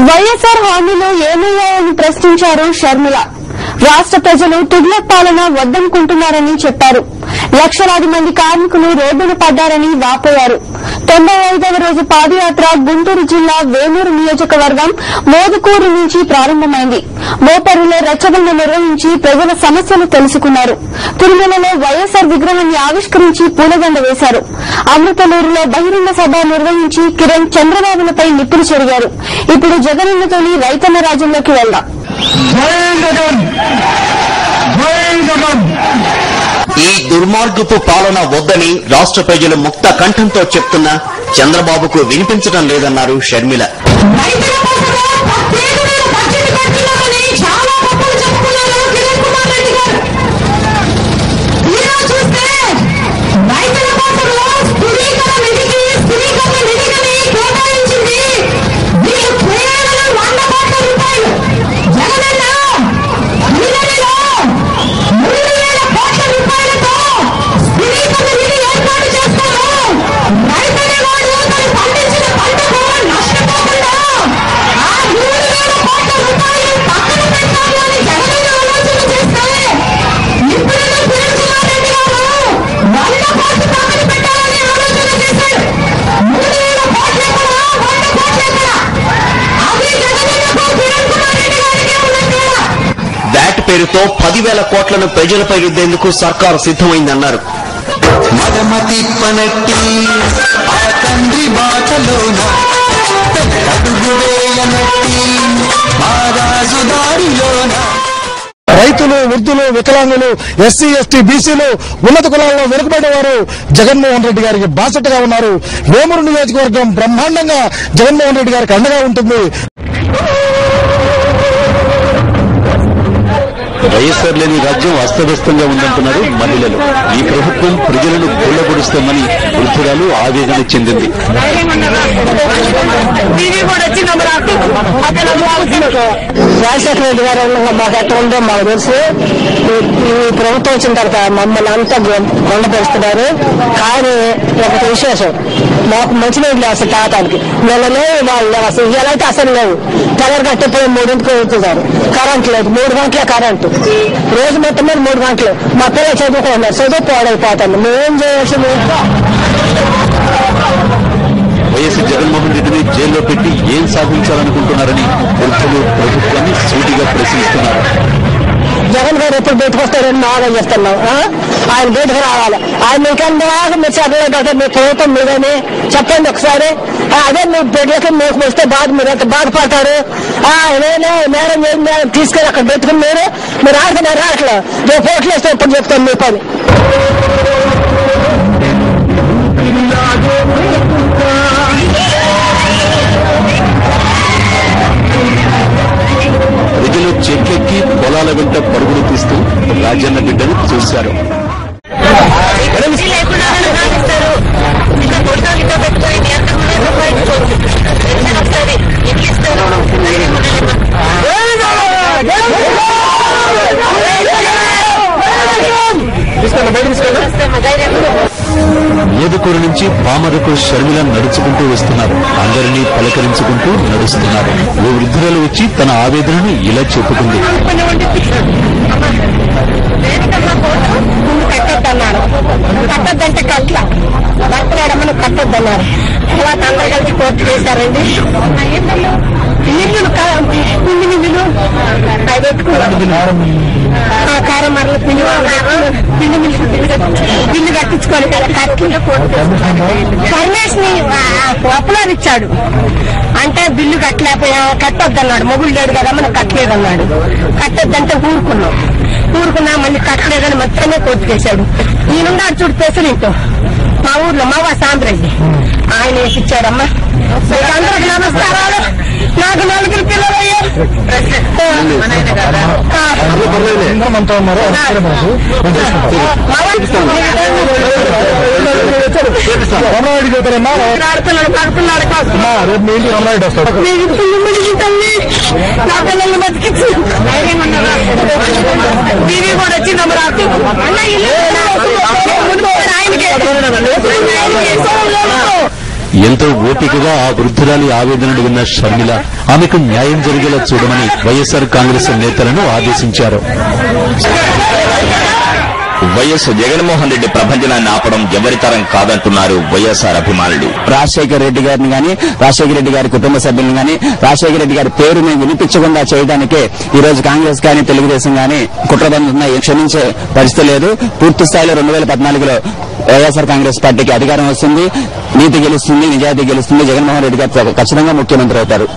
వైఎస్ఆర్ హామీలో ఏమయ్యాయని ప్రశ్నించారు షర్మిల. రాష్ట్ర ప్రజలు తుగ్లక్ పాలన వద్దనుకుంటున్నారని చెప్పారు. లక్షలాది మంది కార్మికులు రోడ్డున పడ్డారని వాపోయారు. 95వ రోజు పాదయాత్ర గుంటూరు జిల్లా వేమూరు నియోజకవర్గం మోదుకూరు నుంచి ప్రారంభమైంది. మోపరులో రచ్చబండ నిర్వహించి ప్రజల సమస్యలు తెలుసుకున్నారు. తిరుమలలో వైఎస్ఆర్ విగ్రహాన్ని ఆవిష్కరించి పూలదండ వేశారు. అమృతలూరులో బహిరంగ సభ నిర్వహించి కిరణ్ చంద్రబాబులపై నిప్పులు చెరిగారు. ఇప్పుడు జగనన్నతోని రైతన్న రాజ్యంలోకి వెళ్దాం. ఈ దుర్మార్గపు పాలన వద్దని రాష్ట్ర ప్రజలు ముక్త కంఠంతో చెప్తున్నా చంద్రబాబుకు వినిపించడం లేదన్నారు షర్మిల. పేరుతో 10,000 కోట్లను ప్రజలపై రుద్దేందుకు సర్కారు సిద్దమైందన్నారు. రైతులు, వృద్ధులు, వికలాంగులు, ఎస్సీ, ఎస్టీ, బీసీలు, ఉన్నత కులాల్లో వెనుకబడిన వారు జగన్మోహన్ రెడ్డి గారికి బాసటగా ఉన్నారు. వేమూరు నియోజకవర్గం బ్రహ్మాండంగా జగన్మోహన్ రెడ్డి గారికి అండగా ఉంటుంది. వైఎస్ఆర్ లేని రాజ్యం అస్తవ్యస్తంగా ఉందంటున్నారు మహిళలు. ఈ ప్రభుత్వం ప్రజలను కొల్లగొడుస్తామని వృద్ధురాలు ఆవేదన చెందింది. రాజశేఖర రెడ్డి గారు మాకు ఎట్లా ఉందో మాకు తెలుసు. ఈ ప్రభుత్వం వచ్చిన తర్వాత మమ్మల్ని అంతా కొండపరుస్తున్నారు. కానీ ఒకటి విశేషం, మాకు మంచినీళ్ళు లేవు అసలు తాగటానికి. నెలలో వాళ్ళు లేవు అసలు. ఇవాళైతే అసలు లేవు. తెల్లరి కట్టిపోయి 3ంటికి వెళ్తున్నారు. కరెంట్ లేదు. 3 గంటలే కరెంటు. రోజు మొత్తం మీద 3 గంటలు. మా పిల్లలు చదువుకున్నారు. చదువు పాడైపోతాను. మేమేం చేయాల్సింది? వైఎస్ జగన్మోహన్ రెడ్డిని జైల్లో పెట్టి ఏం సాధించాలనుకుంటున్నారని వృద్ధులు ప్రభుత్వాన్ని సూటిగా ప్రశ్నిస్తున్నారు. జగన్ గారు ఎప్పుడు బయటకు వస్తారని ఆలోచన చేస్తున్నాం. ఆయన బయటకు రావాలి. ఆయన మీకన్నా మీరు చదవలేదు. మీ ప్రభుత్వం మీదని చెప్పండి ఒకసారి. అదే మీ బిడ్డలకి మీకు వస్తే మీరు ఎంత బాధపడతారు. నేనే నేరం తీసుకెళ్ళి అక్కడ పెట్టుకుని మీరు ఆడుతున్నారు. అట్లా రేపు ఓట్లు వేస్తే ఎప్పుడు చెప్తాను మీ పని. ప్రజలు చెట్లెక్కి పొలాల వెంట పరుగులు తీస్తూ రాజన్న బిడ్డను చూశారు. ఏదుకూరు నుంచి పామరకు షర్మిల నడుచుకుంటూ వస్తున్నారు. అందరినీ పలకరించుకుంటూ నడుస్తున్నారు. ఓ వృద్ధురాలు వచ్చి తన ఆవేదనను ఇలా చెప్పుకుంది. కట్టొద్దంటే కట్ల భర్తలేడమ్మను కట్టొద్దన్నారు. తర్వాత అందరు కలిసి కోర్టు చేశారండి. ఇల్లు పిండి అవి పెట్టుకున్నారు. కారం మరలు పిండి బిల్లు కట్టించుకోవాలి కదా. పరమేశ్వరి అప్పులాది ఇచ్చాడు అంటే బిల్లు కట్టలేకపోయా. కట్టొద్దన్నాడు. మొగుడు లేడు కదా మనం కట్టలేదన్నాడు. కట్టొద్దంటే ఊరుకున్నా మళ్ళీ కట్టలేదని మొత్తమే కోర్టు చేశాడు. ఈయనున్నాడు చూడు ప్రెసిడెంట్ మా ఊర్లో మావా సాంబ్రెడ్డి. ఆయన వేసిచ్చాడమ్మా. అందరికి నమస్కారాలు. నాకు 4 పిల్లలు అయ్యారు. నా పిల్లల్ని బతికించి టీవీ కూడా వచ్చి నమ్మరాకు ఆయనకే ఎంతో ఓపికగా ఆ వృద్ధురాలి ఆవేదనను విన్న షర్మిల ఆమెకు న్యాయం జరిగేలా చూడమని వైఎస్ఆర్ కాంగ్రెస్ నేతలను ఆదేశించారు. వైఎస్ జగన్మోహన్ రెడ్డి ప్రభంజనాన్ని ఆపడం ఎవరితరం కాదంటున్నారు వైఎస్ఆర్ అభిమానులు. రాజశేఖర రెడ్డి గారిని గాని, రాజశేఖర రెడ్డి గారి కుటుంబ సభ్యులను గాని, రాజశేఖర రెడ్డి గారి పేరుని వినిపించకుండా చేయడానికే ఈ రోజు కాంగ్రెస్ గాని తెలుగుదేశం గాని కుట్రబంధున్న క్షమించే పరిస్థితి లేదు. పూర్తి స్థాయిలో 2014లో వైఎస్ఆర్ కాంగ్రెస్ పార్టీకి అధికారం వస్తుంది, నీతి గెలుస్తుంది, నిజాయితీ గెలుస్తుంది, జగన్మోహన్ రెడ్డి గారు ఖచ్చితంగా ముఖ్యమంత్రి అవుతారు.